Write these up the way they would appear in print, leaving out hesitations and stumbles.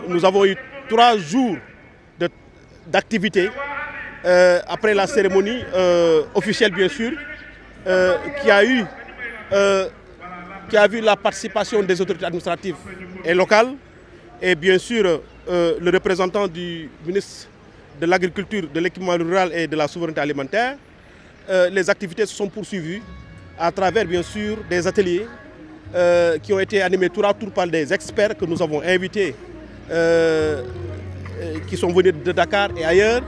nous avons eu 3 jours d'activité après la cérémonie officielle, bien sûr, qui a vu la participation des autorités administratives et locales et bien sûr le représentant du ministre de l'Agriculture, de l'Équipement rural et de la souveraineté alimentaire. Les activités se sont poursuivies à travers bien sûr des ateliers qui ont été animés tour à tour par des experts que nous avons invités qui sont venus de Dakar et ailleurs,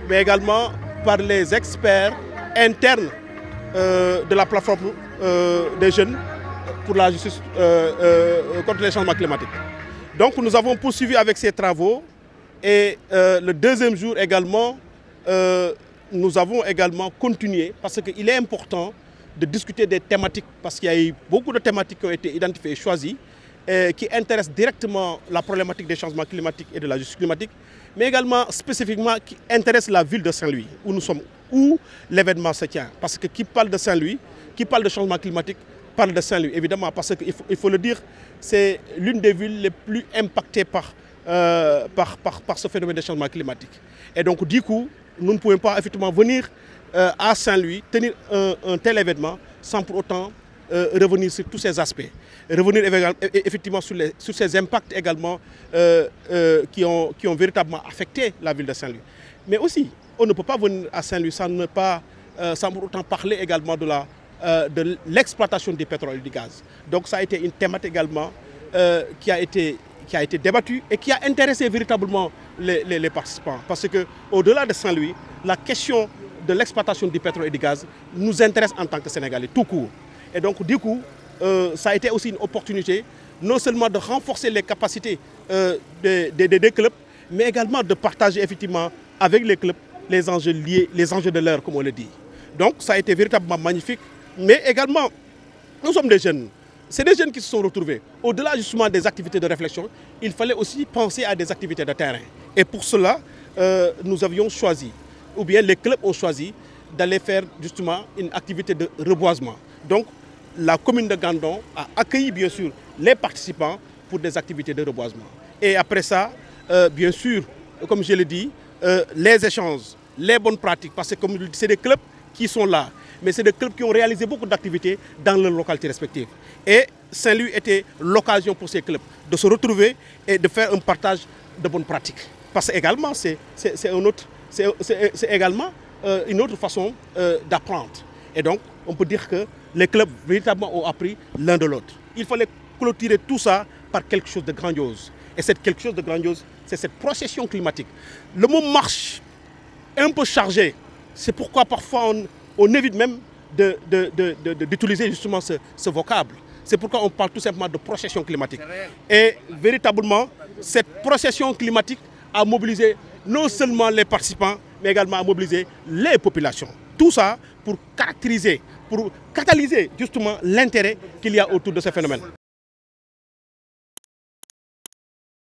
mais également par les experts internes de la plateforme des jeunes pour la justice contre les changements climatiques. Donc nous avons poursuivi avec ces travaux et le deuxième jour également, nous avons également continué parce qu'il est important de discuter des thématiques, parce qu'il y a eu beaucoup de thématiques qui ont été identifiées et choisies, qui intéressent directement la problématique des changements climatiques et de la justice climatique, mais également spécifiquement qui intéressent la ville de Saint-Louis, où nous sommes, où l'événement se tient. Parce que qui parle de Saint-Louis, qui parle de changement climatique, parle de Saint-Louis, évidemment, parce qu'il faut le dire, c'est l'une des villes les plus impactées par ce phénomène de changement climatique. Et donc, du coup, nous ne pouvons pas effectivement venir à Saint-Louis, tenir un tel événement sans pour autant revenir sur tous ces aspects. Revenir effectivement sur ces impacts également qui ont véritablement affecté la ville de Saint-Louis. Mais aussi, on ne peut pas venir à Saint-Louis sans pour autant parler également de l'exploitation du pétrole et du gaz. Donc ça a été une thématique également qui a été débattue et qui a intéressé véritablement les participants. Parce qu'au-delà de Saint-Louis, la question de l'exploitation du pétrole et du gaz nous intéresse en tant que Sénégalais, tout court. Et donc du coup, ça a été aussi une opportunité non seulement de renforcer les capacités des clubs, mais également de partager effectivement avec les clubs les enjeux liés, les enjeux de l'heure, comme on le dit. Donc ça a été véritablement magnifique, mais également, nous sommes des jeunes. C'est des jeunes qui se sont retrouvés. Au-delà justement des activités de réflexion, il fallait aussi penser à des activités de terrain. Et pour cela, nous avions choisi, ou bien les clubs ont choisi, d'aller faire justement une activité de reboisement. Donc, la commune de Gandon a accueilli bien sûr les participants pour des activités de reboisement. Et après ça, bien sûr, comme je l'ai dit, les échanges, les bonnes pratiques, parce que c'est des clubs qui sont là, mais c'est des clubs qui ont réalisé beaucoup d'activités dans leurs localités respectives. Et Saint-Louis était l'occasion pour ces clubs de se retrouver et de faire un partage de bonnes pratiques. Parce que également, c'est également une autre façon d'apprendre. Et donc, on peut dire que les clubs véritablement ont appris l'un de l'autre. Il fallait clôturer tout ça par quelque chose de grandiose. Et cette quelque chose de grandiose, c'est cette procession climatique. Le mot marche est un peu chargé. C'est pourquoi parfois on évite même d'utiliser justement ce vocable. C'est pourquoi on parle tout simplement de procession climatique. Et véritablement, cette procession climatique a mobilisé non seulement les participants, mais également a mobilisé les populations. Tout ça pour caractériser, pour catalyser justement l'intérêt qu'il y a autour de ce phénomène.